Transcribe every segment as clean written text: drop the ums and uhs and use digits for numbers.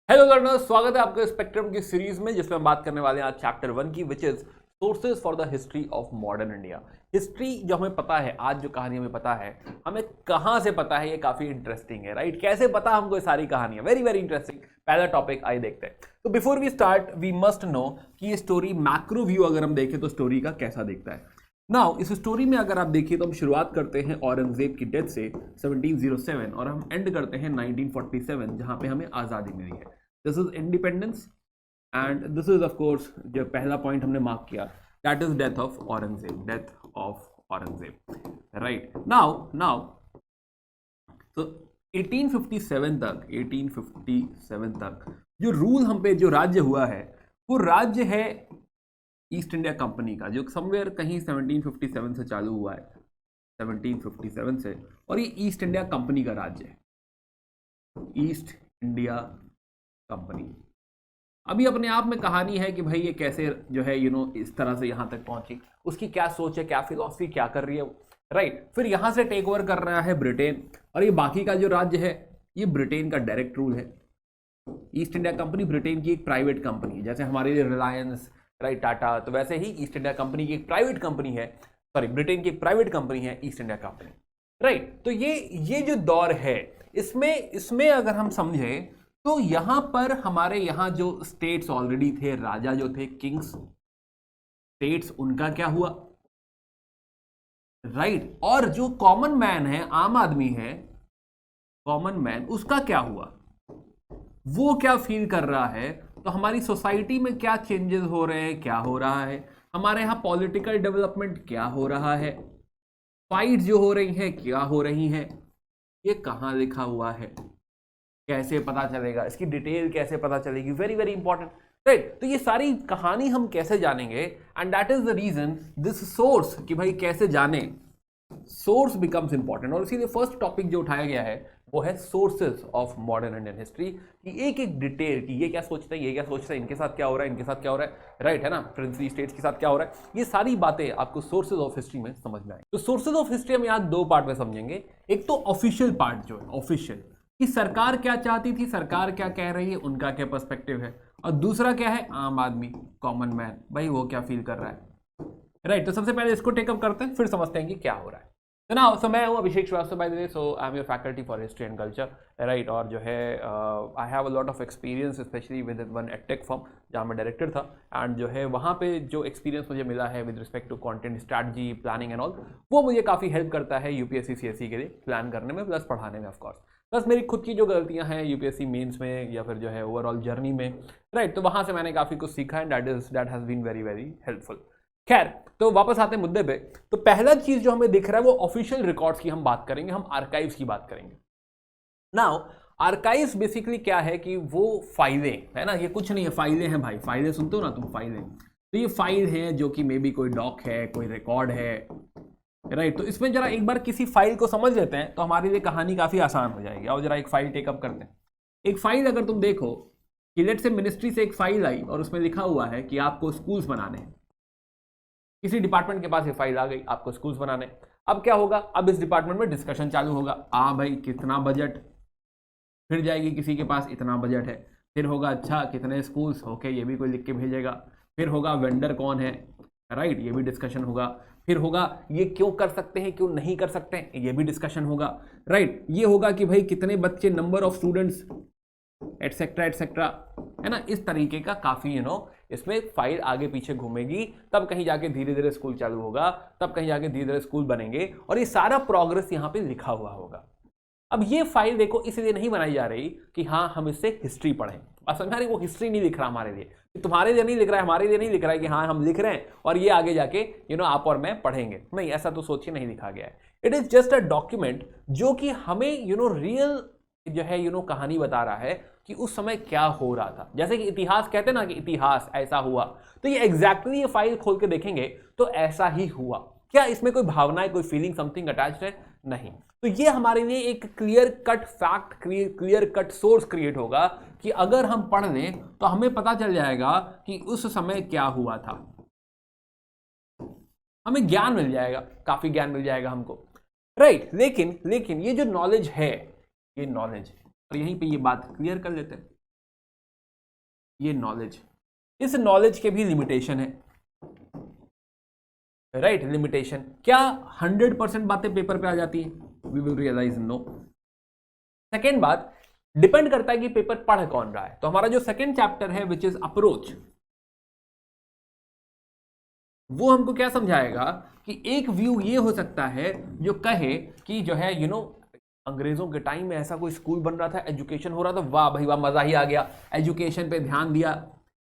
Hello learners, स्वागत है आपके स्पेक्ट्रम की सीरीज में जिसमें हम बात करने वाले हैं आज चैप्टर 1 की, which is sources for the history of modern India. History जो हमें पता है, आज जो कहानी हमें पता है, हमें कहां से पता है, ये काफी इंटरेस्टिंग है, राइट। कैसे पता हमको ये सारी कहानियां, वेरी वेरी इंटरेस्टिंग। पहला टॉपिक आइए देखते हैं। तो before we start we must know कि ये स्टोरी मैक्रो व्यू अगर हम देखें तो स्टोरी का कैसा दिखता है। नाउ इस स्टोरी में अगर आप देखिए तो हम शुरुआत करते हैं औरंगजेब की डेथ से 1707 और हम एंड करते हैं 1947 जहां पे हमें आज़ादी मिली है। This is independence and this is of course जो पहला पॉइंट हमने मार्क किया, that is death of Aurangzeb, death of Aurangzeb, right. Now तो 1857 तक जो रूल हम पे जो राज्य हुआ है वो राज्य है ईस्ट इंडिया कंपनी का, जो समवेयर कहीं 1757 से चालू हुआ है, 1757 से, और ये ईस्ट इंडिया कंपनी का राज्य है, ईस्ट इंडिया कंपनी। अभी अपने आप में कहानी है कि भाई ये कैसे जो है इस तरह से यहां तक पहुंची, उसकी क्या सोच है, क्या फिलॉसफी, क्या कर रही है, राइट। फिर यहां से टेक ओवर कर रहा है ब्रिटेन, और ये बाकी का जो राज्य है ये ब्रिटेन का डायरेक्ट रूल है। ईस्ट इंडिया कंपनी ब्रिटेन की एक प्राइवेट कंपनी है, जैसे हमारे लिए रिलायंस, राइट, टाटा, तो वैसे ही ईस्ट इंडिया कंपनी की एक प्राइवेट कंपनी है, सॉरी ब्रिटेन की एक प्राइवेट कंपनी है ईस्ट इंडिया कंपनी, राइट। तो ये जो दौर है इसमें अगर हम समझे तो यहां पर हमारे यहां जो स्टेट्स ऑलरेडी थे, राजा जो थे, किंग्स, स्टेट्स, उनका क्या हुआ, राइट। और जो कॉमन मैन है, आम आदमी है, कॉमन मैन, उसका क्या हुआ, वो क्या फील कर रहा है। तो हमारी सोसाइटी में क्या चेंजेस हो रहे हैं, क्या हो रहा है, हमारे यहां पॉलिटिकल डेवलपमेंट क्या हो रहा है, फाइट जो हो रही है क्या हो रही है, ये कहां लिखा हुआ है, कैसे पता चलेगा, इसकी डिटेल कैसे पता चलेगी, वेरी वेरी इंपॉर्टेंट, राइट। तो ये सारी कहानी हम कैसे जानेंगे, and that is the reason this source, कि भाई कैसे जाने, सोर्स बिकम्स इंपॉर्टेंट। और इसीलिए फर्स्ट टॉपिक जो उठाया गया है वो है sources of modern Indian history, कि एक एक डिटेल, कि ये क्या सोचते हैं, ये क्या सोचते हैं, इनके साथ क्या हो रहा है, इनके साथ क्या हो रहा है, राइट, है ना, प्रिंसली स्टेट्स के साथ क्या हो रहा है, ये सारी बातें आपको सोर्सेज ऑफ हिस्ट्री में समझ में आएंगी। तो सोर्सेज ऑफ हिस्ट्री हम यहाँ दो पार्ट में समझेंगे। एक तो ऑफिशियल पार्ट जो है, ऑफिशियल, कि सरकार क्या चाहती थी, सरकार क्या कह रही है, उनका क्या पर्सपेक्टिव है, और दूसरा क्या है, आम आदमी, कॉमन मैन, भाई वो क्या फील कर रहा है, राइट। तो सबसे पहले इसको टेकअप करते हैं, फिर समझते हैं कि क्या हो रहा है। तो ना, सो मैं हूँ Abhishek Srivastava, by the way, so I am your faculty for history and culture, right. और जो है I have a lot of experience specially with one edtech firm जहाँ मैं डायरेक्टर था, एंड जो है वहाँ पे जो एक्सपीरियंस मुझे मिला है with respect to content strategy, planning and all, वो मुझे काफ़ी हेल्प करता है यूपीएससी सीएससी के लिए प्लान करने में, प्लस पढ़ाने में ऑफकोर्स। प्लस मेरी खुद की जो गलतियां हैं यूपीएससी मेंस में या फिर जो है ओवरऑल जर्नी में, राइट, तो वहाँ से मैंने काफ़ी कुछ सीखा है, that has been very very helpful. खैर, तो वापस आते हैं मुद्दे पे। तो पहला चीज जो हमें दिख रहा है वो ऑफिशियल रिकॉर्ड्स की हम बात करेंगे, हम आर्काइव्स की बात करेंगे। नाउ आर्काइव्स बेसिकली क्या है कि वो फाइलें है ना, ये कुछ नहीं है, फाइलें हैं भाई, फाइलें सुनते हो ना तुम, फाइलें, तो ये फाइल है जो कि मे बी कोई डॉक है, कोई रिकॉर्ड है, राइट। तो इसमें जरा एक बार किसी फाइल को समझ लेते हैं तो हमारे लिए कहानी काफी आसान हो जाएगी। और जरा एक फाइल टेकअप करते हैं। एक फाइल अगर तुम देखो कि लेट से मिनिस्ट्री से एक फाइल आई और उसमें लिखा हुआ है कि आपको स्कूल्स बनाने हैं, किसी डिपार्टमेंट के पास ये फाइल आ गई, आपको स्कूल्स बनाने। अब क्या होगा, अब इस डिपार्टमेंट में डिस्कशन चालू होगा, भाई कितना बजट, फिर जाएगी किसी के पास इतना बजट है, फिर होगा अच्छा कितने स्कूल्स, ओके, ये भी कोई लिख के भेजेगा, फिर होगा वेंडर कौन है, राइट, ये भी डिस्कशन होगा, फिर होगा ये क्यों कर सकते हैं, क्यों नहीं कर सकते हैं, ये भी डिस्कशन होगा, राइट। ये होगा कि भाई कितने बच्चे, number of students, etcetera etcetera, है ना, इस तरीके का काफी इसमें फाइल आगे पीछे घूमेगी, तब कहीं जाके धीरे धीरे स्कूल चालू होगा, तब कहीं जाके धीरे धीरे स्कूल बनेंगे, और ये सारा प्रोग्रेस यहाँ पे लिखा हुआ होगा। अब ये फाइल देखो इसलिए नहीं बनाई जा रही कि हाँ हम इससे हिस्ट्री पढ़ें, अब समझा रही, वो हिस्ट्री नहीं लिख रहा हमारे लिए, तुम्हारे लिए नहीं लिख रहा है, हमारे लिए नहीं लिख रहा है कि हाँ हम लिख रहे हैं और ये आगे जाके आप और मैं पढ़ेंगे, नहीं, ऐसा तो सोचिए नहीं लिखा गया है। It is just a document जो कि हमें रियल जो है कहानी बता रहा है कि उस समय क्या हो रहा था। जैसे कि इतिहास कहते हैं ना कि इतिहास ऐसा हुआ, तो ये एग्जैक्टली ये फाइल खोल के देखेंगे तो ऐसा ही हुआ। क्या इसमें कोई भावनाएं, कोई फीलिंग, समथिंग अटैच्ड है? नहीं। तो ये हमारे लिए एक clear cut fact, clear cut source create होगा कि अगर हम पढ़ लें तो हमें पता चल जाएगा कि उस समय क्या हुआ था, हमें ज्ञान मिल जाएगा, काफी ज्ञान मिल जाएगा हमको, राइट। लेकिन ये जो नॉलेज है, ये नॉलेज, और यहीं पे ये बात क्लियर कर लेते हैं। ये नॉलेज, इस नॉलेज के भी लिमिटेशन है, राइट लिमिटेशन। क्या 100% बातें पेपर पे आ जाती है? We will realise no. Second बात, डिपेंड करता है कि पेपर पढ़ कौन रहा है। तो हमारा जो सेकेंड चैप्टर है विच इज अप्रोच, वो हमको क्या समझाएगा कि एक व्यू ये हो सकता है जो कहे कि जो है अंग्रेजों के टाइम में ऐसा कोई स्कूल बन रहा था, एजुकेशन हो रहा था, वाह भाई वाह, मजा ही आ गया, एजुकेशन पे ध्यान दिया,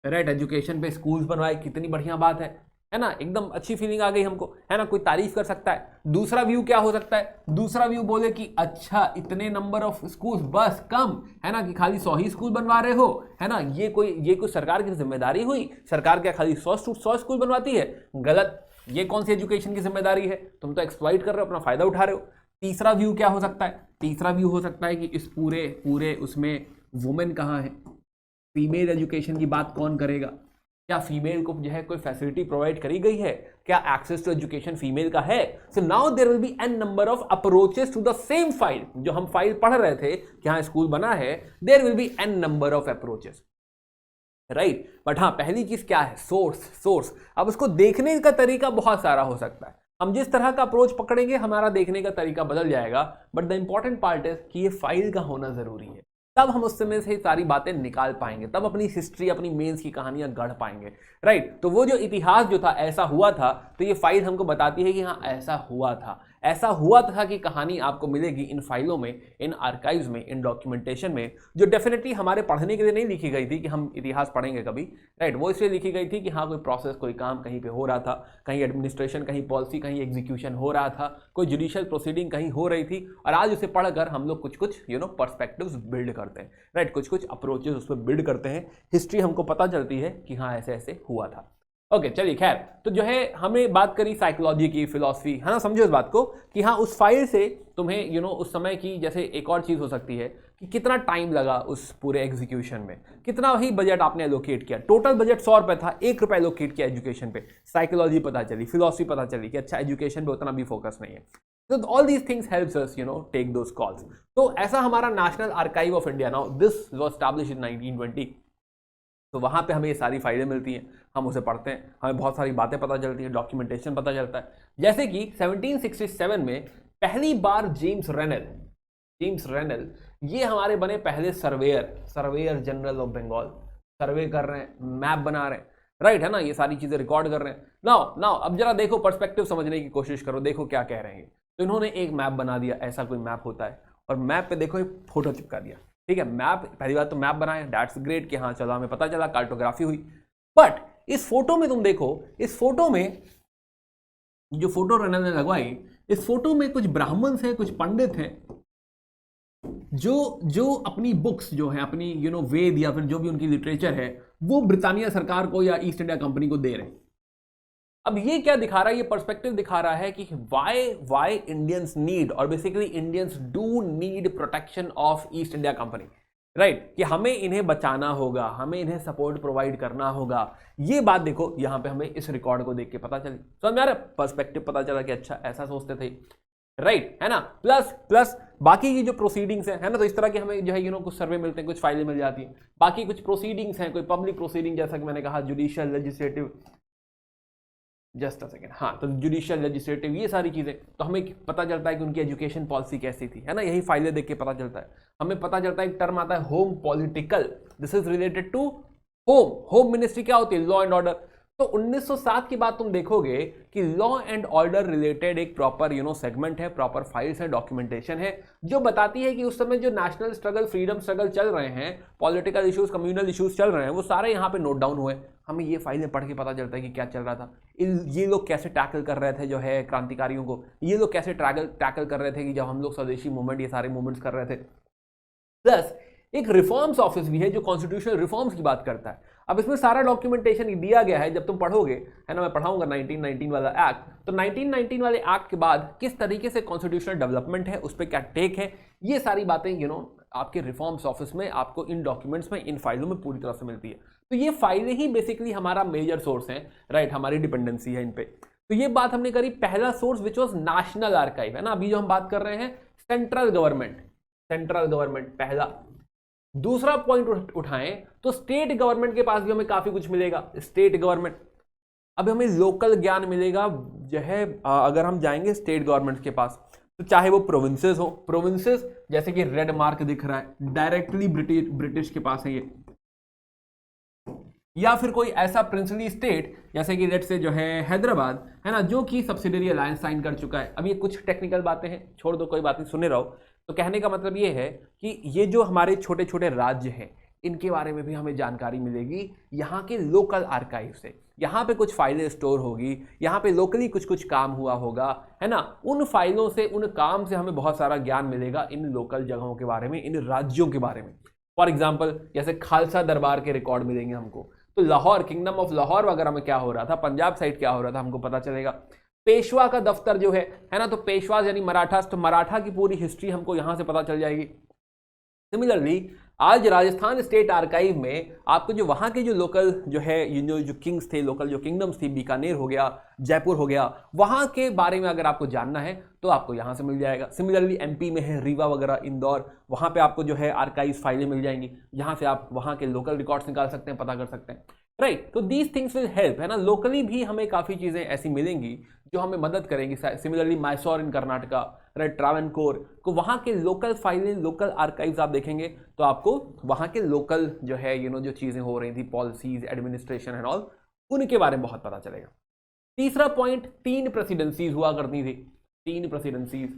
राइट, एजुकेशन पे स्कूल्स बनवाए, कितनी बढ़िया बात है ना, एकदम अच्छी फीलिंग आ गई हमको, है ना, कोई तारीफ कर सकता है। दूसरा व्यू क्या हो सकता है? दूसरा व्यू बोले कि अच्छा इतने नंबर ऑफ स्कूल्स बस कम, है ना, कि खाली 100 ही स्कूल बनवा रहे हो, है ना, ये कोई सरकार की जिम्मेदारी हुई? सरकार क्या खाली 100 स्कूल बनवाती है? गलत, ये कौन सी एजुकेशन की जिम्मेदारी है? तुम तो एक्सप्लॉइट कर रहे हो, अपना फायदा उठा रहे हो। तीसरा व्यू क्या हो सकता है? तीसरा व्यू हो सकता है कि इस पूरे उसमें वुमेन कहाँ है, फीमेल एजुकेशन की बात कौन करेगा, क्या फीमेल को जो है कोई फैसिलिटी प्रोवाइड करी गई है, क्या एक्सेस टू एजुकेशन फीमेल का है? So now there will be an number of approaches to the same file. जो हम फाइल पढ़ रहे थे कि हाँ स्कूल बना है, there will be an number of approaches, right. But हाँ, पहली चीज क्या है? सोर्स। अब उसको देखने का तरीका बहुत सारा हो सकता है, हम जिस तरह का अप्रोच पकड़ेंगे हमारा देखने का तरीका बदल जाएगा। बट द इंपॉर्टेंट पार्ट है कि ये फाइल का होना जरूरी है, तब हम उस समय से सारी बातें निकाल पाएंगे, तब अपनी हिस्ट्री, अपनी मेंस की कहानियां गढ़ पाएंगे, राइट। तो वो जो इतिहास जो था, ऐसा हुआ था, तो ये फाइल हमको बताती है कि हाँ ऐसा हुआ था, ऐसा हुआ था कि कहानी आपको मिलेगी इन फाइलों में, इन आर्काइव्स में, इन डॉक्यूमेंटेशन में, जो डेफिनेटली हमारे पढ़ने के लिए नहीं लिखी गई थी कि हम इतिहास पढ़ेंगे कभी, राइट। वो इसलिए लिखी गई थी कि हाँ कोई प्रोसेस, कोई काम कहीं पे हो रहा था, कहीं एडमिनिस्ट्रेशन, कहीं पॉलिसी, कहीं एग्जीक्यूशन हो रहा था, कोई जुडिशियल प्रोसीडिंग कहीं हो रही थी, और आज उसे पढ़कर हम लोग कुछ पर्सपेक्टिव्स बिल्ड करते हैं, राइट, कुछ अप्रोचेस उस पर बिल्ड करते हैं, हिस्ट्री हमको पता चलती है कि हाँ ऐसे ऐसे हुआ था। ओके चलिए, खैर, तो जो है हमने बात करी साइकोलॉजी की, फिलॉसफी, है ना, समझो इस बात को कि हाँ उस फाइल से तुम्हें उस समय की, जैसे एक और चीज हो सकती है कि कितना टाइम लगा उस पूरे एग्जीक्यूशन में, कितना ही बजट आपने एलोकेट किया, टोटल बजट 100 रुपए था, 1 रुपया एलोकेट किया एजुकेशन पे, साइकोलॉजी पता चली, फिलॉसफी पता चली कि अच्छा एजुकेशन पे उतना भी फोकस नहीं है। तो all these things helps us take those calls. तो ऐसा हमारा national archive of India, now this was established in 1920। तो वहाँ पे हमें ये सारी फाइलें मिलती हैं, हम उसे पढ़ते हैं, हमें बहुत सारी बातें पता चलती हैं, डॉक्यूमेंटेशन पता चलता है। जैसे कि 1767 में पहली बार जेम्स रेनल ये हमारे बने पहले सर्वेयर जनरल ऑफ बंगाल। सर्वे कर रहे हैं, मैप बना रहे हैं, राइट, है ना, ये सारी चीजें रिकॉर्ड कर रहे हैं। नाउ अब जरा देखो, पर्सपेक्टिव समझने की कोशिश करो, देखो क्या कह रहे हैं। तो इन्होंने एक मैप बना दिया, ऐसा कोई मैप होता है, और मैप पे देखो एक फोटो चिपका दिया, ठीक है। मैप, पहली बात तो मैप बनाया, दैट्स ग्रेट कि हाँ चलो हमें पता चला, कार्टोग्राफी हुई। बट इस फोटो में तुम देखो, इस फोटो में जो फोटो रेनल ने लगवाई, इस फोटो में कुछ ब्राह्मण हैं, कुछ पंडित हैं, जो अपनी बुक्स जो है, अपनी वेद या फिर जो भी उनकी लिटरेचर है, वो ब्रिटानिया सरकार को या ईस्ट इंडिया कंपनी को दे रहे हैं। अब ये क्या दिखा रहा है? ये पर्सपेक्टिव दिखा रहा है कि व्हाई इंडियंस नीड, और basically Indians do need protection of east India company, right, कि हमें इन्हें बचाना होगा, हमें इन्हें सपोर्ट प्रोवाइड करना होगा। ये बात देखो यहाँ पे हमें इस रिकॉर्ड को देख के पता चली, समझ में आ रहा है? पर्सपेक्टिव पता चला कि अच्छा ऐसा सोचते थे, राइट, है ना। प्लस बाकी की जो प्रोसीडिंग्स है ना, तो इस तरह के हमें जो है कुछ सर्वे मिलते हैं, कुछ फाइलें मिल जाती हैं, बाकी कुछ प्रोसीडिंग्स हैं, कोई पब्लिक प्रोसीडिंग, जैसा कि मैंने कहा judicial, legislative, just a second, हाँ, तो जुडिशियल, लेजिस्लेटिव, ये सारी चीजें, तो हमें पता चलता है कि उनकी एजुकेशन पॉलिसी कैसी थी, है ना, यही फाइलें देख के पता चलता है। हमें पता चलता है एक टर्म आता है home political, this is related to home ministry क्या होती है? Law and order. तो 1907 की बात तुम देखोगे कि लॉ एंड ऑर्डर रिलेटेड एक प्रॉपर सेगमेंट है, प्रॉपर फाइल्स है, डॉक्यूमेंटेशन है, जो बताती है कि उस समय जो नेशनल स्ट्रगल, फ्रीडम स्ट्रगल चल रहे हैं, पॉलिटिकल इश्यूज, कम्युनल इश्यूज चल रहे हैं, वो सारे यहाँ पे नोट डाउन हुए। हमें ये फाइलें पढ़ के पता चलता है कि क्या चल रहा था, ये लोग कैसे टैकल कर रहे थे जो है क्रांतिकारियों को, ये लोग कैसे टैकल कर रहे थे कि जब हम लोग स्वदेशी मूवमेंट, ये सारे मूवमेंट्स कर रहे थे। प्लस एक रिफॉर्म्स ऑफिस भी है जो कॉन्स्टिट्यूशनल रिफॉर्म्स की बात करता है। अब इसमें सारा डॉक्यूमेंटेशन दिया गया है, जब तुम पढ़ोगे, है ना, मैं पढ़ाऊंगा 1919 वाला एक्ट, तो 1919 वाले एक्ट के बाद किस तरीके से कॉन्स्टिट्यूशनल डेवलपमेंट है, उस पर क्या टेक है, ये सारी बातें आपके रिफॉर्म्स ऑफिस में आपको इन डॉक्यूमेंट्स में, इन फाइलों में पूरी तरह से मिलती है। तो ये फाइलें ही बेसिकली हमारा मेजर सोर्स है, राइट, हमारी डिपेंडेंसी है इन पे। तो ये बात हमने करी, पहला source which was national archive, है ना। अभी जो हम बात कर रहे हैं सेंट्रल गवर्नमेंट, पहला। दूसरा पॉइंट उठाएं तो स्टेट गवर्नमेंट के पास भी हमें काफी कुछ मिलेगा। स्टेट गवर्नमेंट, अब हमें लोकल ज्ञान मिलेगा जो है अगर हम जाएंगे स्टेट गवर्नमेंट के पास, तो चाहे वो प्रोविंसेस हो, प्रोविंसेस जैसे कि रेड मार्क दिख रहा है डायरेक्टली ब्रिटिश के पास है ये, या फिर कोई ऐसा प्रिंसली स्टेट जैसे कि लेट से जो है हैदराबाद है ना, जो कि सब्सिडरी अलायंस साइन कर चुका है। अब ये कुछ टेक्निकल बातें हैं, छोड़ दो, कोई बात नहीं, सुने रहो। तो कहने का मतलब ये है कि ये जो हमारे छोटे छोटे राज्य हैं इनके बारे में भी हमें जानकारी मिलेगी यहाँ के लोकल आर्काइव से। यहाँ पे कुछ फाइलें स्टोर होगी, यहाँ पे लोकली कुछ कुछ काम हुआ होगा, है ना, उन फाइलों से, उन काम से हमें बहुत सारा ज्ञान मिलेगा इन लोकल जगहों के बारे में, इन राज्यों के बारे में। फॉर एग्जाम्पल जैसे खालसा दरबार के रिकॉर्ड मिलेंगे हमको, तो लाहौर, किंगडम ऑफ लाहौर वगैरह में क्या हो रहा था, पंजाब साइड क्या हो रहा था, हमको पता चलेगा। पेशवा का दफ्तर जो है ना, तो पेशवा यानी मराठास, तो मराठा की पूरी हिस्ट्री हमको यहां से पता चल जाएगी। सिमिलरली आज राजस्थान स्टेट आर्काइव में आपको जो वहां के जो लोकल जो है जो किंग्स थे, लोकल जो किंगडम्स थी, बीकानेर हो गया, जयपुर हो गया, वहां के बारे में अगर आपको जानना है तो आपको यहां से मिल जाएगा। सिमिलरली एमपी में है रीवा वगैरह, इंदौर, वहां पे आपको जो है आर्काइव फाइलें मिल जाएंगी, जहां से आप वहां के लोकल रिकॉर्ड्स निकाल सकते हैं, पता कर सकते हैं, राइट। तो दीज थिंग्स विल हेल्प, है ना, लोकली भी हमें काफी चीजें ऐसी मिलेंगी जो हमें मदद करेंगी। सिमिलरली मैसूर इन कर्नाटका, राइट, ट्रावनकोर को वहां के लोकल फाइलें, लोकल आर्काइव्स आप देखेंगे तो आपको वहां के लोकल जो है जो चीजें हो रही थी, पॉलिसीज, एडमिनिस्ट्रेशन एंड ऑल, उनके बारे में बहुत पता चलेगा। तीसरा पॉइंट, 3 प्रेसिडेंसीज हुआ करती थी, 3 प्रेसिडेंसीज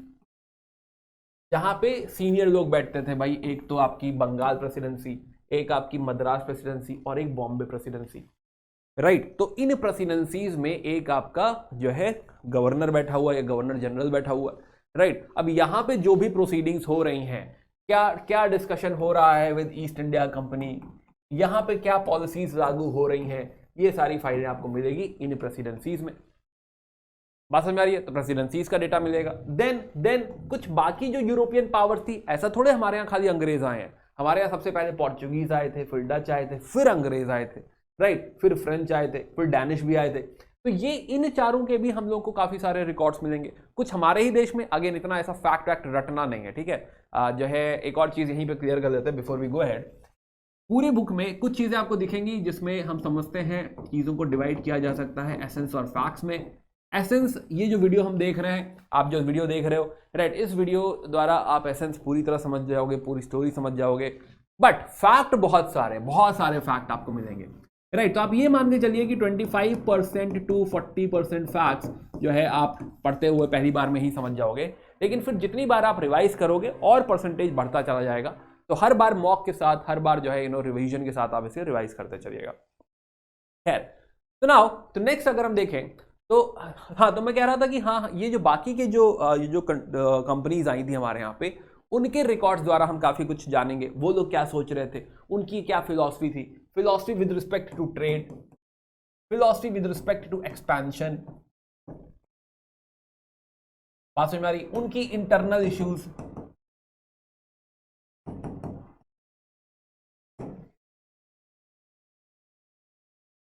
जहां पे सीनियर लोग बैठते थे भाई। एक तो आपकी बंगाल प्रेसिडेंसी, एक आपकी मद्रास प्रेसिडेंसी और एक बॉम्बे प्रेसिडेंसी, राइट। तो इन प्रेसिडेंसीज में एक आपका जो है गवर्नर बैठा हुआ है, गवर्नर जनरल बैठा हुआ है, राइट। अब यहां पे जो भी प्रोसीडिंग्स हो रही हैं, क्या क्या डिस्कशन हो रहा है विद ईस्ट इंडिया कंपनी, यहां पे क्या पॉलिसीज लागू हो रही हैं, ये सारी फाइलें आपको मिलेगी इन प्रेसिडेंसीज में। बात समझ आ रही है? तो प्रेसिडेंसीज का डेटा मिलेगा। देन कुछ बाकी जो यूरोपियन पावर्स थी, ऐसा थोड़े हमारे यहाँ खाली अंग्रेज आए हैं, हमारे यहाँ सबसे पहले पोर्चुगीज आए थे, फिर डच आए थे, फिर अंग्रेज आए थे, राइट, फिर फ्रेंच आए थे, फिर डैनिश भी आए थे। तो ये इन चारों के भी हम लोग को काफी सारे रिकॉर्ड्स मिलेंगे, कुछ हमारे ही देश में। अगेन इतना ऐसा फैक्ट रटना नहीं है, ठीक है। जो है एक और चीज यहीं पे क्लियर कर देते हैं बिफोर वी गो अहेड। पूरी बुक में कुछ चीजें आपको दिखेंगी जिसमें हम समझते हैं चीजों को डिवाइड किया जा सकता है एसेंस और फैक्ट्स में। एसेंस, ये जो वीडियो हम देख रहे हैं, आप जो वीडियो देख रहे हो, राइट, इस वीडियो द्वारा आप एसेंस पूरी तरह समझ जाओगे, पूरी स्टोरी समझ जाओगे। बट फैक्ट बहुत सारे फैक्ट आपको मिलेंगे, राइट। तो आप ये मान के चलिए कि 25% to 40% फैक्ट्स जो है आप पढ़ते हुए पहली बार में ही समझ जाओगे, लेकिन फिर जितनी बार आप रिवाइज करोगे और परसेंटेज बढ़ता चला जाएगा। तो हर बार मॉक के साथ, हर बार जो है रिवीजन के साथ आप इसे रिवाइज करते चलिएगा। खैर, तो नेक्स्ट अगर हम देखें तो हाँ, तो मैं कह रहा था कि हाँ, ये जो बाकी के जो कंपनीज आई थी हमारे यहाँ पे, उनके रिकॉर्ड्स द्वारा हम काफी कुछ जानेंगे। वो लोग क्या सोच रहे थे, उनकी क्या फिलॉसफी थी, philosophy with respect to trade, philosophy with respect to expansion, बात समझ में आ रही, उनकी internal issues,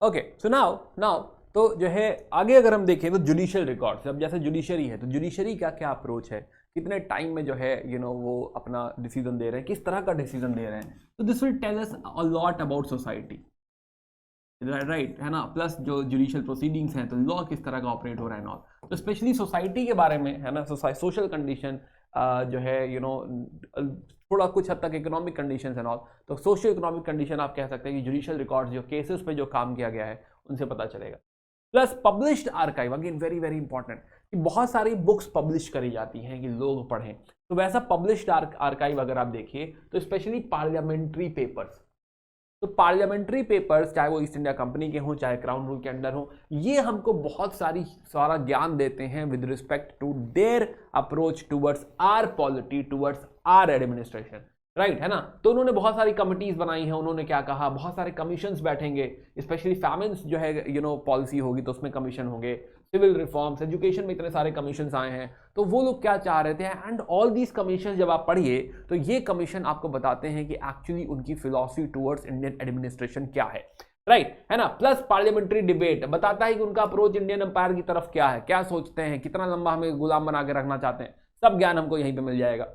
okay. So now तो जो है आगे अगर हम देखें तो जुडिशियल रिकॉर्ड्स, अब जैसे जुडिशरी है तो जुडिशरी का क्या अप्रोच है, कितने टाइम में जो है वो अपना डिसीजन दे रहे हैं, किस तरह का डिसीजन दे रहे हैं। तो this will tell us a lot about society, right, है ना। प्लस जो जुडिशियल प्रोसीडिंग्स हैं, तो लॉ किस तरह का ऑपरेट हो रहा है नॉल, तो स्पेशली सोसाइटी के बारे में, है ना, सोशल कंडीशन जो है थोड़ा कुछ हद तक इकोनॉमिक कंडीशन है नॉल। तो सोशियो इकोनॉमिक कंडीशन आप कह सकते हैं कि जुडिशियल रिकॉर्ड्स जो केसेस पे जो काम किया गया है उनसे पता चलेगा। Plus published archive, again very very important, कि बहुत सारी बुक्स पब्लिश करी जाती हैं कि लोग पढ़ें। तो वैसा पब्लिश्ड आर्काइव अगर आप देखिए तो स्पेशली पार्लियामेंट्री पेपर्स, तो पार्लियामेंट्री पेपर्स चाहे वो ईस्ट इंडिया कंपनी के हों, चाहे क्राउन रूल के अंडर हों, ये हमको बहुत सारा ज्ञान देते हैं with respect to their approach towards our polity, towards our administration, right, है ना। तो उन्होंने बहुत सारी कमिटीज बनाई हैं, उन्होंने क्या कहा, बहुत सारे कमीशंस बैठेंगे, स्पेशली फैमिन्स जो है पॉलिसी होगी तो उसमें कमीशन होंगे, सिविल रिफॉर्म्स, एजुकेशन में इतने सारे कमीशंस आए हैं, तो वो लोग क्या चाह रहे थे। एंड ऑल दीज कमीशन जब आप पढ़िए तो ये कमीशन आपको बताते हैं कि एक्चुअली उनकी फिलॉसफी टुवर्ड्स इंडियन एडमिनिस्ट्रेशन क्या है, राइट, है ना। प्लस पार्लियामेंट्री डिबेट बताता है कि उनका अप्रोच इंडियन एम्पायर की तरफ क्या है, क्या सोचते हैं, कितना लंबा हमें गुलाम बना के रखना चाहते हैं, सब ज्ञान हमको यहीं पे मिल जाएगा।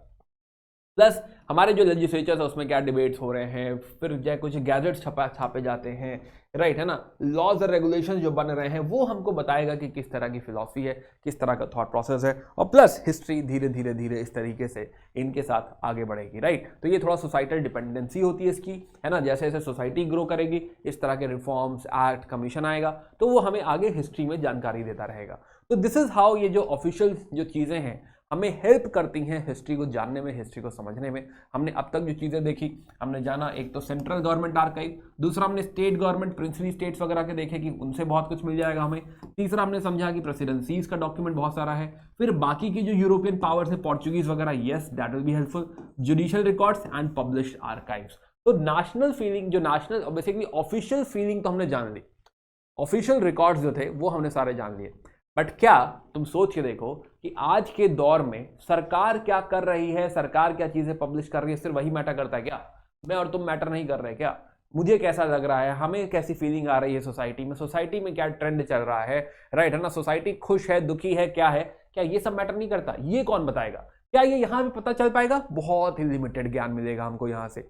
प्लस हमारे जो लेजिस्लेचर्स है उसमें क्या डिबेट्स हो रहे हैं, फिर जो कुछ गैजेट्स छापे जाते हैं, राइट है ना, लॉज और रेगुलेशन जो बन रहे हैं वो हमको बताएगा कि किस तरह की फिलॉसफी है, किस तरह का थॉट प्रोसेस है, और प्लस हिस्ट्री धीरे धीरे धीरे इस तरीके से इनके साथ आगे बढ़ेगी, राइट। तो ये थोड़ा सोसाइटल डिपेंडेंसी होती है इसकी, है ना, जैसे जैसे सोसाइटी ग्रो करेगी इस तरह के रिफॉर्म्स, एक्ट, कमीशन आएगा तो वो हमें आगे हिस्ट्री में जानकारी देता रहेगा। तो दिस इज हाउ ये जो ऑफिशियल जो चीज़ें हैं हमें हेल्प करती हैं हिस्ट्री को जानने में, हिस्ट्री को समझने में। हमने अब तक जो चीज़ें देखी, हमने जाना एक तो सेंट्रल गवर्नमेंट आर्काइव, दूसरा हमने स्टेट गवर्नमेंट प्रिंसली स्टेट्स वगैरह के देखे कि उनसे बहुत कुछ मिल जाएगा हमें, तीसरा हमने समझा कि प्रेसिडेंसीज का डॉक्यूमेंट बहुत सारा है, फिर बाकी की जो यूरोपियन पावर्स है, पोर्चुगीज वगैरह, yes that will be helpful, judicial records and published archives. तो नेशनल फीलिंग, जो नेशनल बेसिकली ऑफिशियल फीलिंग तो हमने जान ली, ऑफिशियल रिकॉर्ड्स जो थे वो हमने सारे जान लिए, बट क्या तुम सोच के देखो कि आज के दौर में सरकार क्या कर रही है, सरकार क्या चीजें पब्लिश कर रही है, सिर्फ वही मैटर करता है क्या? मैं और तुम मैटर नहीं कर रहे क्या? मुझे कैसा लग रहा है, हमें कैसी फीलिंग आ रही है सोसाइटी में क्या ट्रेंड चल रहा है, राइट है ना, सोसाइटी खुश है, दुखी है, क्या है, क्या ये सब मैटर नहीं करता? ये कौन बताएगा? क्या ये यहाँ पे पता चल पाएगा? बहुत ही लिमिटेड ज्ञान मिलेगा हमको यहाँ से।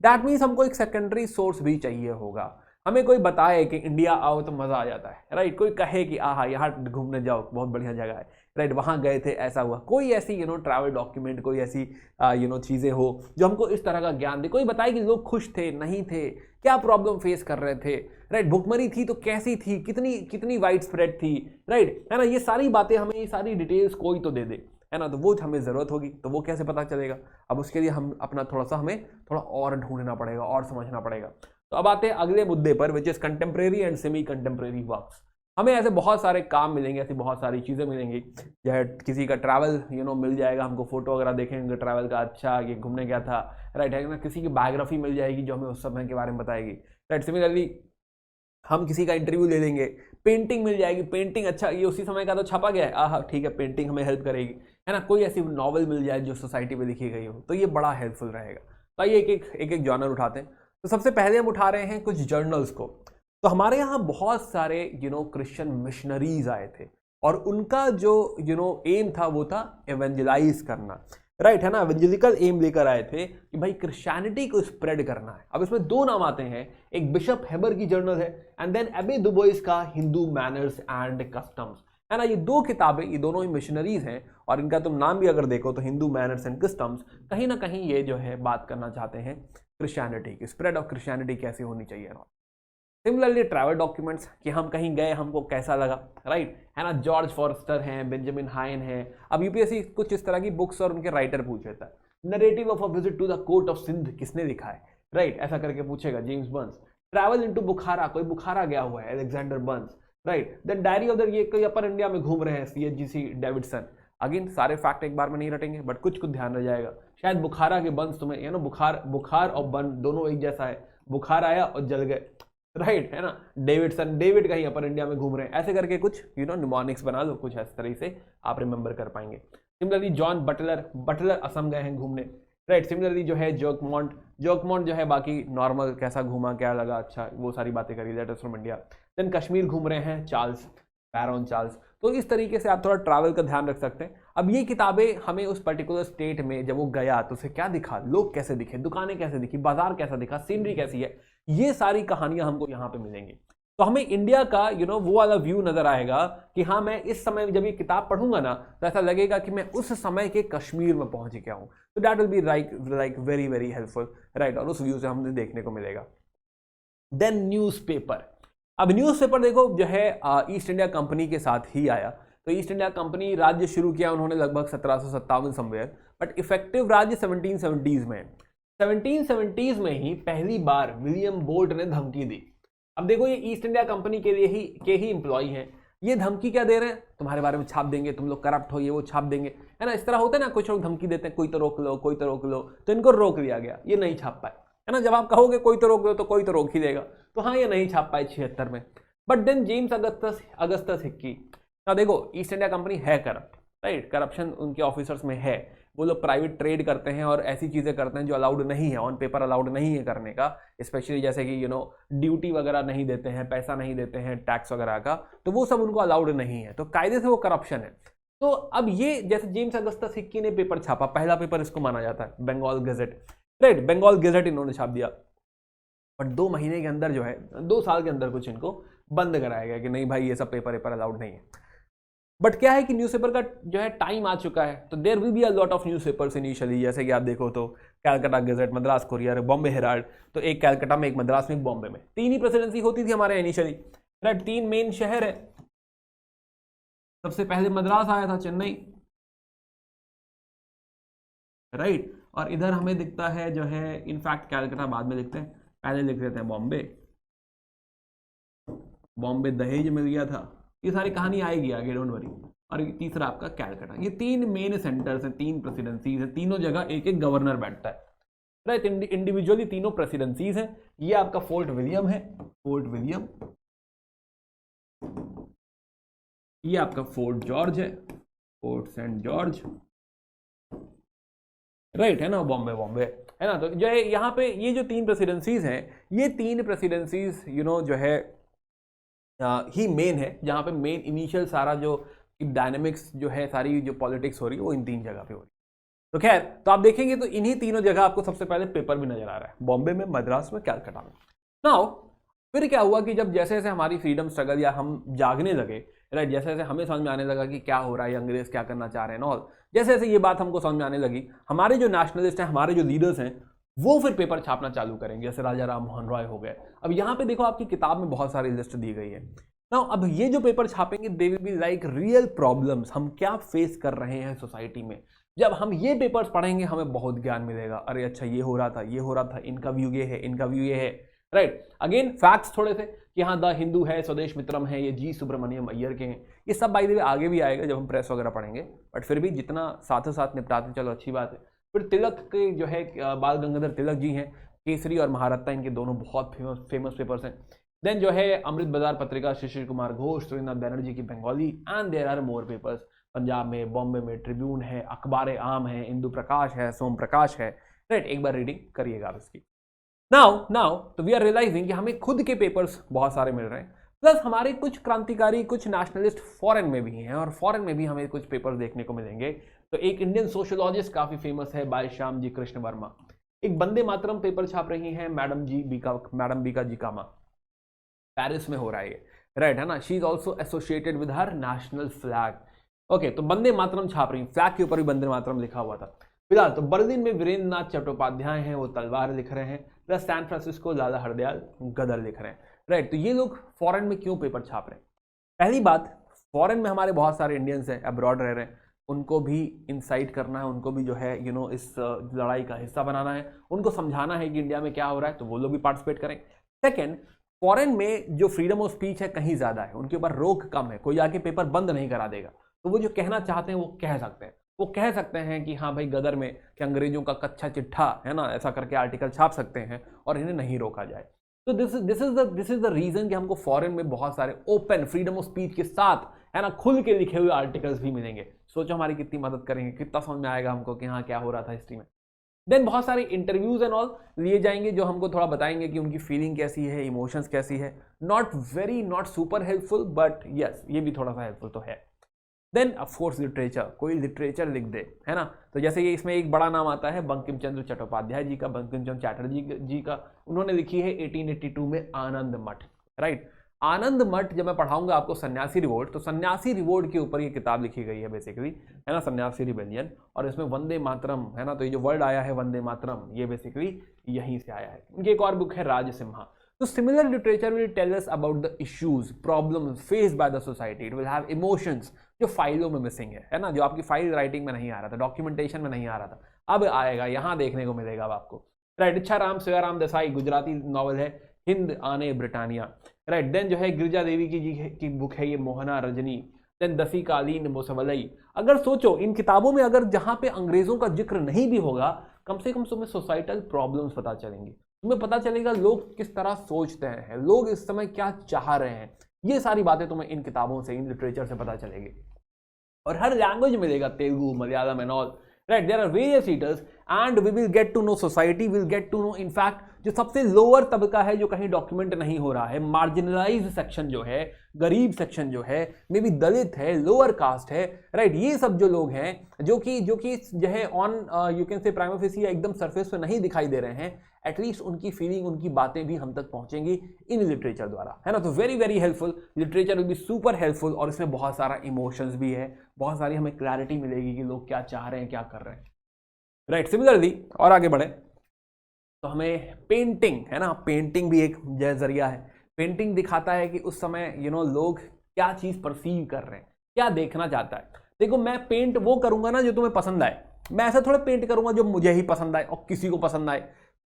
दैट मीन्स हमको एक सेकेंडरी सोर्स भी चाहिए होगा। हमें कोई बताए कि इंडिया आओ तो मजा आ जाता है, राइट, कोई कहे कि आहा यहाँ घूमने जाओ बहुत बढ़िया जगह है, राइट, वहाँ गए थे ऐसा हुआ, कोई ऐसी ट्रैवल डॉक्यूमेंट, कोई ऐसी चीज़ें हो जो हमको इस तरह का ज्ञान दे, कोई बताए कि लोग खुश थे, नहीं थे, क्या प्रॉब्लम फेस कर रहे थे, राइट, भुखमरी थी तो कैसी थी, कितनी कितनी वाइड स्प्रेड थी, राइट है ना, ये सारी बातें हमें, ये सारी डिटेल्स कोई तो दे दे, है ना, तो वो हमें ज़रूरत होगी। तो वो कैसे पता चलेगा? अब उसके लिए हम अपना हमें थोड़ा और ढूंढना पड़ेगा और समझना पड़ेगा। तो अब आते हैं अगले मुद्दे पर, which is contemporary and semi contemporary works. हमें ऐसे बहुत सारे काम मिलेंगे, ऐसी बहुत सारी चीज़ें मिलेंगी, चाहे किसी का ट्रैवल मिल जाएगा, हमको फोटो वगैरह देखेंगे ट्रैवल का, अच्छा ये घूमने गया था, राइट है ना, किसी की बायोग्राफी मिल जाएगी जो हमें उस समय के बारे में बताएगी, राइट। सिमिलरली हम किसी का इंटरव्यू ले लेंगे, पेंटिंग मिल जाएगी, पेंटिंग अच्छा ये उसी समय का तो छपा गया है, आह ठीक है, पेंटिंग हमें हेल्प करेगी, है ना, कोई ऐसी नॉवल मिल जाए जो सोसाइटी में लिखी गई हो, तो ये बड़ा हेल्पफुल रहेगा। तो आइए एक जर्नल उठाते हैं। तो सबसे पहले हम उठा रहे हैं कुछ जर्नल्स को। तो हमारे यहाँ बहुत सारे क्रिश्चियन मिशनरीज आए थे और उनका जो एम था वो था एवेंजलाइज करना, राइट है ना, एवेंजलिकल एम लेकर आए थे कि भाई क्रिश्चियनिटी को स्प्रेड करना है। अब इसमें दो नाम आते हैं, एक बिशप हेबर की जर्नल है एंड देन एबे दुबोइस का हिंदू मैनर्स एंड कस्टम्स, है ना। ये दो किताबें, ये दोनों ही मिशनरीज हैं और इनका तुम नाम भी अगर देखो तो हिंदू मैनर्स एंड कस्टम्स, कहीं ना कहीं ये जो है बात करना चाहते हैं क्रिश्चियनिटी की, स्प्रेड ऑफ क्रिश्चियनिटी कैसे होनी चाहिए। सिमिलरली ट्रैवल डॉक्यूमेंट्स कि हम कहीं गए, हमको कैसा लगा, राइट है ना, जॉर्ज फॉरेस्टर हैं, बेंजामिन हाइन हैं। अब यूपीएससी कुछ इस तरह की बुक्स और उनके राइटर पूछ लेता है। Narrative of a visit to the court of Sindh किसने लिखा है, राइट, ऐसा करके पूछेगा, James Burnes. Travel into Bukhara, कोई बुखारा गया हुआ है, Alexander Burnes, right. Then diary of the, ये कोई अपर इंडिया में घूम रहे हैं, CHGC डेविडसन। अगेन सारे फैक्ट एक बार में नहीं रटेंगे बट कुछ कुछ ध्यान रह जाएगा। शायद बुखारा के बर्न्स तुम्हें बुखार और बर्न दोनों एक जैसा है, बुखार आया और जल गए, राइट है ना। डेविड कहीं अपर इंडिया में घूम रहे हैं, ऐसे करके कुछ निमोनिक्स बना लो, कुछ इस तरह से आप रिमेंबर कर पाएंगे। सिमिलरली जॉन बटलर असम गए हैं घूमने, राइट। सिमिलरली जो है जोकमॉन्ट जो है बाकी नॉर्मल कैसा घूमा, क्या लगा, अच्छा वो सारी बातें करी, that is from India. Then Kashmir घूम रहे हैं बैरोन चार्ल्स। तो इस तरीके से आप थोड़ा ट्रैवल का ध्यान रख सकते हैं। अब ये किताबें हमें उस पर्टिकुलर स्टेट में जब वो गया तो उसे क्या दिखा, लोग कैसे दिखे, दुकानें कैसे दिखी, बाजार कैसा दिखा, सीनरी कैसी है, ये सारी कहानियां हमको यहाँ पे मिलेंगी। तो हमें इंडिया का वो वाला व्यू नजर आएगा कि हाँ मैं इस समय जब ये किताब पढ़ूंगा ना तो ऐसा लगेगा कि मैं उस समय के कश्मीर में पहुंच गया हूं। तो that will be like very very helpful, right, और उस व्यू से हमें देखने को मिलेगा। Then newspaper. अब न्यूज़पेपर देखो जो है ईस्ट इंडिया कंपनी के साथ ही आया। तो ईस्ट इंडिया कंपनी राज्य शुरू किया उन्होंने लगभग 1757 समवेयर, बट इफेक्टिव राज्य 1770s में। 1770s में ही पहली बार विलियम बोल्ट ने धमकी दी। अब देखो ये ईस्ट इंडिया कंपनी के लिए ही एम्प्लॉय हैं, ये धमकी क्या दे रहे हैं, तुम्हारे बारे में छाप देंगे, तुम लोग करप्ट हो, ये वो छाप देंगे, है ना। इस तरह होता है ना, कुछ लोग धमकी देते हैं, कोई तो रोक लो, कोई तो रोक लो, तो इनको रोक लिया गया, ये नहीं छाप पाए, है ना। जब आप कहोगे कोई तो रोक लो तो कोई तो रोक ही देगा, तो हाँ ये नहीं छाप पाए 76 में। But then James Augustus Hicky, ना देखो ईस्ट इंडिया कंपनी है करप्ट, राइट, करप्शन उनके ऑफिसर्स में है, वो लोग प्राइवेट ट्रेड करते हैं और ऐसी चीजें करते हैं जो अलाउड नहीं है, ऑन पेपर अलाउड नहीं है करने का, स्पेशली जैसे कि ड्यूटी वगैरह नहीं देते हैं, पैसा नहीं देते हैं टैक्स वगैरह का, तो वो सब उनको अलाउड नहीं है, तो कायदे से वो करप्शन है। तो अब ये जैसे जेम्स अगस्टस हिक्की ने पेपर छापा, पहला पेपर इसको माना जाता है, Bengal gazette, right, Bengal gazette इन्होंने छाप दिया, बट 2 महीने के अंदर जो है, 2 साल के अंदर कुछ इनको बंद कराया गया कि नहीं भाई ये सब पेपर अलाउड नहीं है। बट क्या है कि न्यूज़पेपर का जो है टाइम आ चुका है, तो there will be a lot of newspapers initially, जैसे कि आप देखो तो Calcutta gazette, Madras courier, Bombay herald, तो एक कैलकाटा में, एक मद्रास में, एक बॉम्बे में, 3 ही प्रेसिडेंसी होती थी हमारे इनिशियली, राइट, 3 मेन शहर है। सबसे पहले मद्रास आया था, चेन्नई, राइट, और इधर हमें दिखता है जो है, इनफैक्ट कैलकाटा बाद में लिखते हैं, पहले लिख देते हैं बॉम्बे, बॉम्बे दहेज मिल गया था, ये सारी कहानी आएगी आगे, डोंट वरी। और तीसरा आपका कैलकाटा। ये 3 मेन सेंटर्स हैं, 3 प्रेसिडेंसीज हैं, तीनों जगह एक एक गवर्नर बैठता है, राइट, इंडिविजुअली तीनों प्रेसिडेंसीज हैं। ये आपका फोर्ट विलियम है, फोर्ट विलियम, ये आपका फोर्ट जॉर्ज है, फोर्ट सेंट जॉर्ज, राइट, है ना, बॉम्बे बॉम्बे, है ना। तो जो है यहाँ पे ये जो 3 प्रेसिडेंसीज हैं, ये 3 प्रेसिडेंसीज जो है ही मेन है, जहाँ पे मेन इनिशियल सारा जो डायनेमिक्स जो है, सारी जो पॉलिटिक्स हो रही है, वो इन 3 जगह पे हो रही है। तो खैर, तो आप देखेंगे तो इन्हीं तीनों जगह आपको सबसे पहले पेपर भी नजर आ रहा है, बॉम्बे में, मद्रास में, कैलकाटा में। नाउ फिर क्या हुआ कि जब जैसे जैसे हमारी फ्रीडम स्ट्रगल या हम जागने लगे, राइट, जैसे जैसे हमें समझ में आने लगा कि क्या हो रहा है, अंग्रेज क्या करना चाह रहे हैं और जैसे जैसे ये बात हमको समझ में आने लगी, हमारे जो नेशनलिस्ट हैं, हमारे जो लीडर्स हैं, वो फिर पेपर छापना चालू करेंगे, जैसे राजा राम मोहन रॉय हो गए। अब यहाँ पे देखो आपकी किताब में बहुत सारी लिस्ट दी गई है। नाउ अब ये जो पेपर छापेंगे, they will be like real problems, हम क्या फेस कर रहे हैं सोसाइटी में। जब हम ये पेपर्स पढ़ेंगे हमें बहुत ज्ञान मिलेगा, अरे अच्छा ये हो रहा था, ये हो रहा था, इनका व्यू ये है, इनका व्यू ये है, राइट। अगेन फैक्ट्स थोड़े से कि हाँ, द हिंदू है, स्वदेश मित्रम है, ये जी सुब्रमण्यम अय्यर के हैं, ये सब बाय द वे आगे भी आएगा जब हम प्रेस वगैरह पढ़ेंगे, बट फिर भी जितना साथों साथ निपटाते चलो अच्छी बात है। फिर तिलक के जो है बाल गंगाधर तिलक जी हैं, केसरी और महारत्ना, इनके दोनों बहुत फेमस पेपर्स हैं। देन जो है अमृत बाजार पत्रिका, शिशिर कुमार घोष, सुरेंद्रनाथ बैनर्जी की Bengali, and there are more papers, Punjab में, बॉम्बे में ट्रिब्यून है, अखबार आम है, इंदु प्रकाश है, सोम प्रकाश है, राइट, एक बार रीडिंग करिएगा आप इसकी। नाउ तो वी आर रियलाइजिंग कि हमें खुद के पेपर्स बहुत सारे मिल रहे हैं, प्लस हमारे कुछ क्रांतिकारी, कुछ नेशनलिस्ट फॉरेन में भी हैं, और फॉरेन में भी हमें कुछ पेपर्स देखने को मिलेंगे। तो एक इंडियन सोशोलॉजिस्ट काफी फेमस है, बाय श्याम जी कृष्ण वर्मा, एक वंदे मातरम पेपर छाप रही हैं मैडम बीका जी कामा, पेरिस में हो रहा है ये, राइट, है ना। She is also associated with her national flag. Okay, तो वंदे मातरम छाप रही, फ्लैग के ऊपर भी वंदे मातरम लिखा हुआ था। फिलहाल तो बर्लिन में वीरेंद्र नाथ चट्टोपाध्याय हैं, वो तलवार लिख रहे हैं, प्लस सैन फ्रांसिस्को लाला हरदयाल गदर लिख रहे हैं, राइट। तो ये लोग फॉरेन में क्यों पेपर छाप रहे हैं? पहली बात, फॉरेन में हमारे बहुत सारे इंडियंस हैं, अब्रॉड रह रहे हैं, उनको भी इंसाइट करना है, उनको भी जो है इस लड़ाई का हिस्सा बनाना है, उनको समझाना है कि इंडिया में क्या हो रहा है, तो वो लोग भी पार्टिसिपेट करें। सेकेंड, फॉरेन में जो फ्रीडम ऑफ स्पीच है कहीं ज्यादा है, उनके ऊपर रोक कम है, कोई आके पेपर बंद नहीं करा देगा, तो वो जो कहना चाहते हैं वो कह सकते हैं। वो कह सकते हैं कि हाँ भाई गदर में कि अंग्रेजों का कच्चा चिट्ठा है ना, ऐसा करके आर्टिकल छाप सकते हैं और इन्हें नहीं रोका जाए। तो दिस इज द रीजन कि हमको फॉरेन में बहुत सारे ओपन फ्रीडम ऑफ स्पीच के साथ, है ना, खुल के लिखे हुए आर्टिकल्स भी मिलेंगे। सोचो हमारी कितनी मदद करेंगे, कितना समझ में आएगा हमको कि हाँ क्या हो रहा था हिस्ट्री में। देन बहुत सारे इंटरव्यूज एंड ऑल लिए जाएंगे जो हमको थोड़ा बताएंगे कि उनकी फीलिंग कैसी है, इमोशंस कैसी है। Not super helpful, but yes ये भी थोड़ा सा हेल्पफुल तो है। देन ऑफ कोर्स लिटरेचर, कोई लिटरेचर लिख दे, है ना। तो जैसे ये इसमें एक बड़ा नाम आता है बंकिम चंद्र चट्टोपाध्याय जी का, बंकिम चंद्र चैटर्जी जी का, उन्होंने लिखी है 1882 में आनंद मठ, राइट। आनंद मठ जब मैं पढ़ाऊंगा आपको सन्यासी रिवोल्ट, तो सन्यासी रिवोल्ट के ऊपर ये किताब लिखी गई है बेसिकली, है ना, सन्यासी रिबेलियन, और इसमें वंदे मातरम, है ना, तो ये जो वर्ड आया है वंदे मातरम, ये बेसिकली यहीं से आया है। इनकी एक और बुक है Rajasimha. So similar literature will tell us about the issues, problems faced by the society. It will have emotions जो फाइलों में मिसिंग है ना, जो आपकी फाइल राइटिंग में नहीं आ रहा था, डॉक्यूमेंटेशन में नहीं आ रहा था, अब आएगा, यहाँ देखने को मिलेगा अब आपको, राइट। इच्छाराम सियाराम देसाई, गुजराती नॉवल है, हिंद आने ब्रिटानिया, राइट। देन जो है गिरजा देवी की बुक है ये मोहना रजनी। देन दसी कालीन मुसवलई। अगर सोचो इन किताबों में अगर जहाँ पे अंग्रेजों का जिक्र नहीं भी होगा, कम से कम तुम्हें सोसाइटल प्रॉब्लम्स पता चलेंगी, तुम्हें पता चलेगा लोग किस तरह सोचते हैं, लोग इस समय क्या चाह रहे हैं, ये सारी बातें तुम्हें इन किताबों से, इन लिटरेचर से पता चलेगी। और हर लैंग्वेज मिलेगा, Telugu, Malayalam and all, right. There are various readers and we will get to know society, will get to know in fact जो सबसे लोअर तबका है जो कहीं डॉक्यूमेंट नहीं हो रहा है, मार्जिनलाइज्ड सेक्शन जो है, गरीब सेक्शन जो है, मे बी दलित है, लोअर कास्ट है, राइट, ये सब जो लोग हैं जो कि जो है on you can say prima facie एकदम सरफेस पे नहीं दिखाई दे रहे हैं, एटलीस्ट उनकी फीलिंग, उनकी बातें भी हम तक पहुंचेंगी इन लिटरेचर द्वारा, है ना। तो very very helpful, literature will be super helpful, और इसमें बहुत सारा इमोशंस भी है, बहुत सारी हमें क्लैरिटी मिलेगी कि लोग क्या चाह रहे हैं, क्या कर रहे हैं, राइट। सिमिलरली और आगे बढ़े तो हमें पेंटिंग, है ना, पेंटिंग भी एक जरिया है। पेंटिंग दिखाता है कि उस समय लोग क्या चीज परसीव कर रहे हैं, क्या देखना चाहता है। देखो मैं पेंट वो करूंगा ना जो तुम्हें पसंद आए, मैं ऐसा थोड़ा पेंट करूंगा जो मुझे ही पसंद आए और किसी को पसंद आए।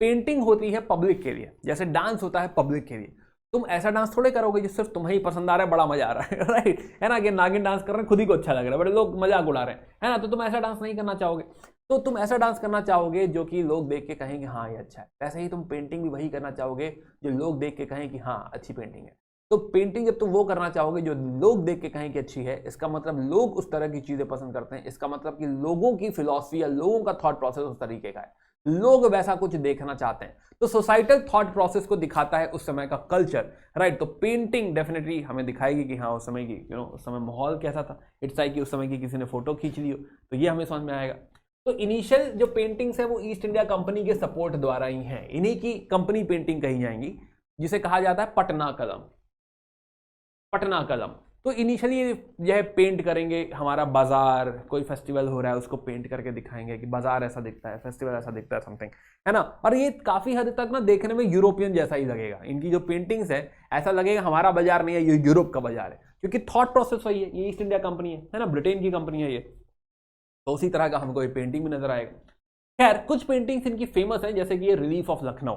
पेंटिंग होती है पब्लिक के लिए, जैसे डांस होता है पब्लिक के लिए। तुम ऐसा डांस थोड़े करोगे जो सिर्फ तुम्हें ही पसंद आ रहा है, बड़ा मजा आ रहा है, राइट, है ना, कि नागिन डांस कर रहे हैं, खुद ही को अच्छा लग रहा है, बड़े लोग मजाक उड़ा रहे हैं, है ना, तो तुम ऐसा डांस नहीं करना चाहोगे। तो तुम ऐसा डांस करना चाहोगे जो कि लोग देख के कहेंगे हाँ ये अच्छा है। वैसे ही तुम पेंटिंग भी वही करना चाहोगे जो लोग देख के कहें कि हाँ अच्छी पेंटिंग है। तो पेंटिंग जब तुम वो करना चाहोगे जो लोग देख के कहें कि अच्छी है, इसका मतलब लोग उस तरह की चीजें पसंद करते हैं, इसका मतलब कि लोगों की फिलॉसफी या लोगों का थॉट प्रोसेस उस तरीके का है, लोग वैसा कुछ देखना चाहते हैं। तो सोसाइटल थॉट प्रोसेस को दिखाता है उस समय का कल्चर, राइट। तो पेंटिंग डेफिनेटली हमें दिखाएगी कि हाँ उस समय की उस समय माहौल कैसा था। इट्स लाइक कि उस समय की किसी ने फोटो खींच ली हो, तो ये हमें समझ में आएगा। तो इनिशियल जो पेंटिंग्स है वो ईस्ट इंडिया कंपनी के सपोर्ट द्वारा ही है, इन्हीं की कंपनी पेंटिंग कही जाएंगी, जिसे कहा जाता है पटना कलम। पटना कलम तो इनिशियली यह पेंट करेंगे, हमारा बाजार, कोई फेस्टिवल हो रहा है उसको पेंट करके दिखाएंगे कि बाजार ऐसा दिखता है, फेस्टिवल ऐसा दिखता है, समथिंग, है ना। और ये काफी हद तक ना देखने में यूरोपियन जैसा ही लगेगा, इनकी जो पेंटिंग्स है ऐसा लगेगा हमारा बाजार नहीं है, ये यूरोप का बाजार है, क्योंकि थॉट प्रोसेस वही है, ये ईस्ट इंडिया कंपनी है ना, ब्रिटेन की कंपनी है ये। तो उसी तरह का हमको ये पेंटिंग भी नजर आएगा। खैर कुछ पेंटिंग्स इनकी फेमस है, जैसे कि ये रिलीफ ऑफ लखनऊ।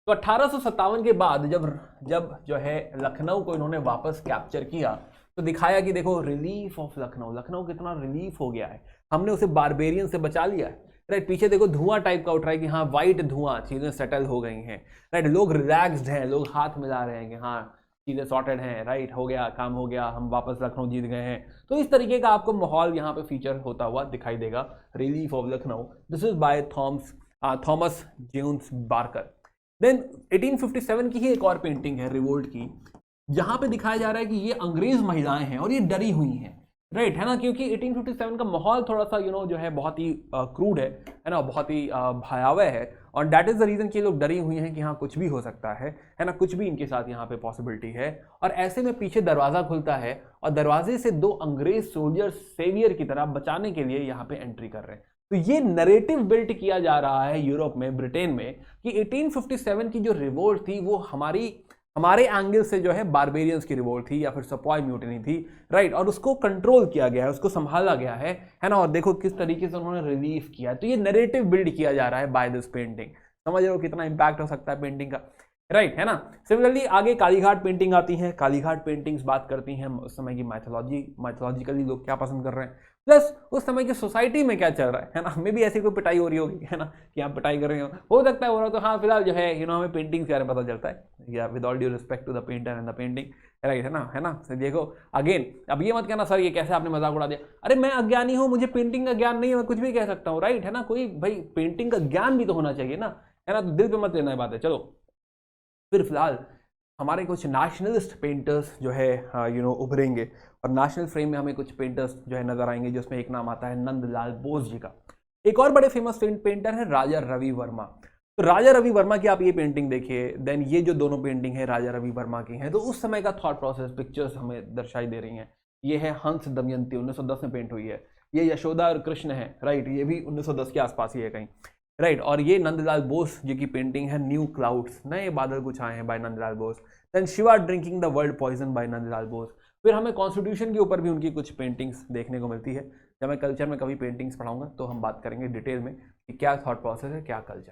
तो 1857 के बाद जब जो है लखनऊ को इन्होंने वापस कैप्चर किया तो दिखाया कि देखो रिलीफ ऑफ लखनऊ, लखनऊ कितना रिलीफ हो गया है, हमने उसे बारबेरियन से बचा लिया है, राइट। पीछे देखो धुआं टाइप का उठ रहा है कि हाँ व्हाइट धुआं, चीजें सेटल हो गई हैं, राइट, लोग रिलैक्स्ड हैं, लोग हाथ मिला रहे हैं कि हाँ चीजें सॉर्टेड हैं, राइट, हो गया काम, हो गया, हम वापस लखनऊ जीत गए हैं। तो इस तरीके का आपको माहौल यहाँ पे फीचर होता हुआ दिखाई देगा, relief of Lucknow. This is by Thomas James Barker. Then 1857 की ही एक और पेंटिंग है रिवोल्ट की, जहां पे दिखाया जा रहा है कि ये अंग्रेज महिलाएं हैं और ये डरी हुई हैं, राइट, है ना, क्योंकि 1857 का माहौल थोड़ा सा जो है बहुत ही क्रूड है ना, बहुत ही भयावह है, और दैट इज द रीजन कि लोग डरी हुई हैं कि हाँ कुछ भी हो सकता है ना, कुछ भी इनके साथ यहाँ पे पॉसिबिलिटी है। और ऐसे में पीछे दरवाजा खुलता है और दरवाजे से दो अंग्रेज सोल्जर्स सेवियर की तरह बचाने के लिए यहाँ पे एंट्री कर रहे हैं। तो ये नरेटिव बिल्ट किया जा रहा है यूरोप में, ब्रिटेन में, कि 1857 की जो रिवोल्ट थी वो हमारे एंगल से जो है बारबेरियंस की रिवोल्ट थी या फिर सपॉय म्यूटिनी थी, राइट, और उसको कंट्रोल किया गया है, उसको संभाला गया है ना। और देखो किस तरीके से उन्होंने रिलीफ किया, तो ये नरेटिव बिल्ड किया जा रहा है बाय दिस पेंटिंग। समझ रहे हो कितना इंपैक्ट हो सकता है पेंटिंग का, राइट, है ना। सिमिलरली आगे कालीघाट पेंटिंग आती है। कालीघाट पेंटिंग्स बात करती हैं उस समय की माइथोलॉजिकली लोग क्या पसंद कर रहे हैं, प्लस उस समय की सोसाइटी में क्या चल रहा है ना। हमें भी ऐसी कोई पिटाई हो रही होगी, है ना, कि आप पिटाई कर रहे हो सकता है हो रहा तो हाँ फिलहाल जो है हमें पेंटिंग्स के बारे में पता चलता है, या with all due respect to the painter and the painting, right, है ना। देखो अगेन अब ये मत कहना सर ये कैसे आपने मजाक उड़ा दिया, अरे मैं अज्ञानी हूँ, मुझे पेंटिंग का ज्ञान नहीं है, मैं कुछ भी कह सकता हूँ, राइट, है ना। कोई भाई पेंटिंग का ज्ञान भी तो होना चाहिए ना, है ना, तो दिल पे मत लेना है बात है। चलो फिर फिलहाल हमारे कुछ नेशनलिस्ट पेंटर्स जो है उभरेंगे, और नेशनल फ्रेम में हमें कुछ पेंटर्स जो है नजर आएंगे, जिसमें एक नाम आता है नंदलाल बोस जी का। एक और बड़े फेमस पेंटर है राजा रवि वर्मा। तो राजा रवि वर्मा की आप ये पेंटिंग देखिए, देन ये जो दोनों पेंटिंग है राजा रवि वर्मा की हैं, तो उस समय का थॉट प्रोसेस पिक्चर्स हमें दर्शाई दे रही हैं। ये है हंस दमयंती, 1910 में पेंट हुई है। ये यशोदा और कृष्ण है, राइट, ये भी 1910 के आसपास ही है कहीं, राइट। और ये नंदलाल बोस जी की पेंटिंग है न्यू क्लाउड्स, नए बादल कुछ आए हैं, by Nandlal Bose. Then Shiva drinking the world poison by Nandlal Bose. फिर हमें कॉन्स्टिट्यूशन के ऊपर भी उनकी कुछ पेंटिंग्स देखने को मिलती है। जब मैं कल्चर में कभी पेंटिंग्स पढ़ाऊंगा तो हम बात करेंगे डिटेल में कि क्या थॉट प्रोसेस है, क्या कल्चर।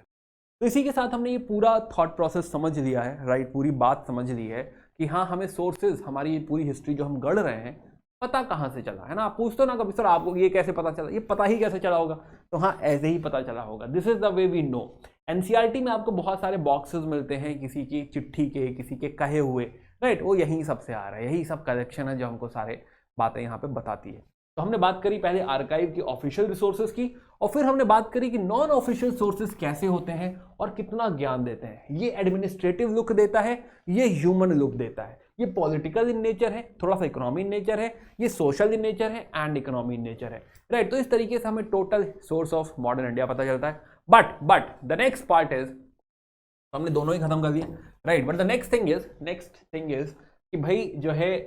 तो इसी के साथ हमने ये पूरा थॉट प्रोसेस समझ लिया है, राइट, पूरी बात समझ ली है कि हाँ हमें सोर्सेज, हमारी ये पूरी हिस्ट्री जो हम गढ़ रहे हैं, पता कहाँ से चला, है ना। आप पूछते हो ना कभी सर आपको ये कैसे पता चला, ये पता ही कैसे चला होगा, तो हाँ ऐसे ही पता चला होगा। This is the way we know. NCERT में आपको बहुत सारे बॉक्सेस मिलते हैं, किसी की चिट्ठी के, किसी के कहे हुए, राइट, वो यही सबसे आ रहा है, यही सब कलेक्शन है जो हमको सारे बातें यहाँ पे बताती है। तो हमने बात करी पहले आर्काइव की ऑफिशियल रिसोर्सेज की, और फिर हमने बात करी कि नॉन ऑफिशियल सोर्सेज कैसे होते हैं और कितना ज्ञान देते हैं। ये एडमिनिस्ट्रेटिव लुक देता है, ये ह्यूमन लुक देता है, ये पॉलिटिकल इन नेचर है, थोड़ा सा इकोनॉमी इन नेचर है, ये सोशल इन नेचर है एंड इकोनॉमी इन नेचर है, राइट। तो इस तरीके से हमें total source of modern India पता चलता है। But the next part is, हमने दोनों ही खत्म कर दिए, right. But the next thing is कि भाई जो है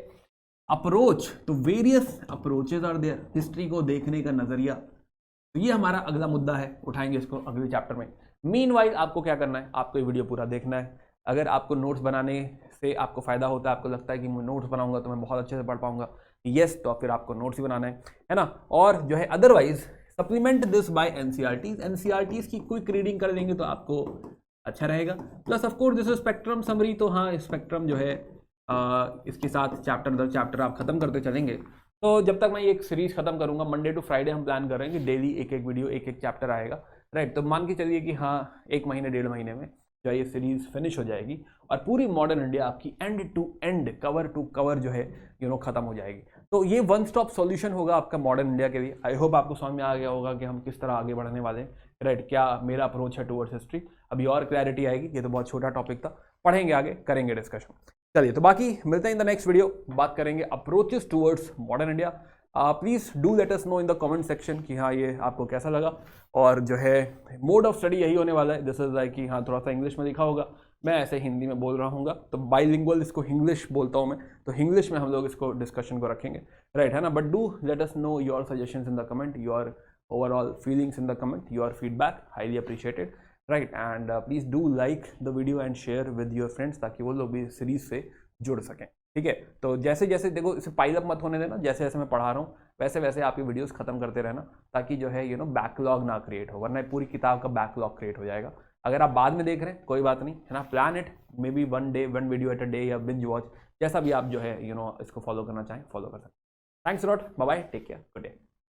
अप्रोच, तो various approaches are there, history को देखने का नजरिया, तो ये हमारा अगला मुद्दा है, उठाएंगे इसको अगले चैप्टर में। मीनवाइल आपको क्या करना है, आपको ये वीडियो पूरा देखना है। अगर आपको नोट्स बनाने से आपको फायदा होता है, आपको लगता है कि मैं नोट्स बनाऊंगा तो मैं बहुत अच्छे से पढ़ पाऊंगा, यस, तो फिर आपको नोट्स ही बनाना है ना। और जो है otherwise supplement this by NCERTs की क्विक रीडिंग कर लेंगे तो आपको अच्छा रहेगा। Plus of course this spectrum summary, तो हाँ स्पेक्ट्रम जो है इसके साथ चैप्टर दर चैप्टर आप खत्म करते चलेंगे। तो जब तक मैं ये एक सीरीज खत्म करूंगा, मंडे टू फ्राइडे हम प्लान कर रहे हैं कि डेली एक एक वीडियो एक एक चैप्टर आएगा, राइट। तो मान के चलिए कि हाँ 1 महीने 1.5 महीने में जो है ये सीरीज फिनिश हो जाएगी और पूरी मॉडर्न इंडिया आपकी end to end cover to cover जो है खत्म हो जाएगी। तो ये वन स्टॉप सॉल्यूशन होगा आपका मॉडर्न इंडिया के लिए। आई होप आपको समझ में आ गया होगा कि हम किस तरह आगे बढ़ने वाले हैं, राइट। क्या मेरा अप्रोच है टुवर्ड्स हिस्ट्री, अभी और क्लैरिटी आएगी, ये तो बहुत छोटा टॉपिक था, पढ़ेंगे आगे, करेंगे डिस्कशन। चलिए तो बाकी मिलते हैं इन द नेक्स्ट वीडियो, बात करेंगे approaches towards modern India. Please do let us know in the comment section कि हाँ ये आपको कैसा लगा। और जो है मोड ऑफ स्टडी यही होने वाला है, दिस इज लाइक कि हाँ थोड़ा सा इंग्लिश में लिखा होगा, मैं ऐसे हिंदी में बोल रहा हूँ, तो बाइलिंगुअल इसको इंग्लिश बोलता हूँ मैं, तो इंग्लिश में हम लोग इसको डिस्कशन को रखेंगे, राइट, है ना। But do let us know your suggestions in the comment, your overall feelings in the comment, your feedback highly appreciated, right. And please do like the video and share with your friends, ताकि वो लोग भी series से जुड़ सकें, ठीक है। तो जैसे जैसे देखो इसे पाइल अप मत होने देना, जैसे जैसे मैं पढ़ा रहा हूँ वैसे वैसे आपकी वीडियोस खत्म करते रहना, ताकि जो है बैकलॉग ना क्रिएट हो, वरना पूरी किताब का बैकलॉग क्रिएट हो जाएगा। अगर आप बाद में देख रहे हैं कोई बात नहीं, है ना, plan it, may be 1 day 1 video at a day या बिंज वॉच, जैसा भी आप जो है इसको फॉलो करना चाहें फॉलो कर सकते हैं। Thanks lot, bye bye, take care, good day.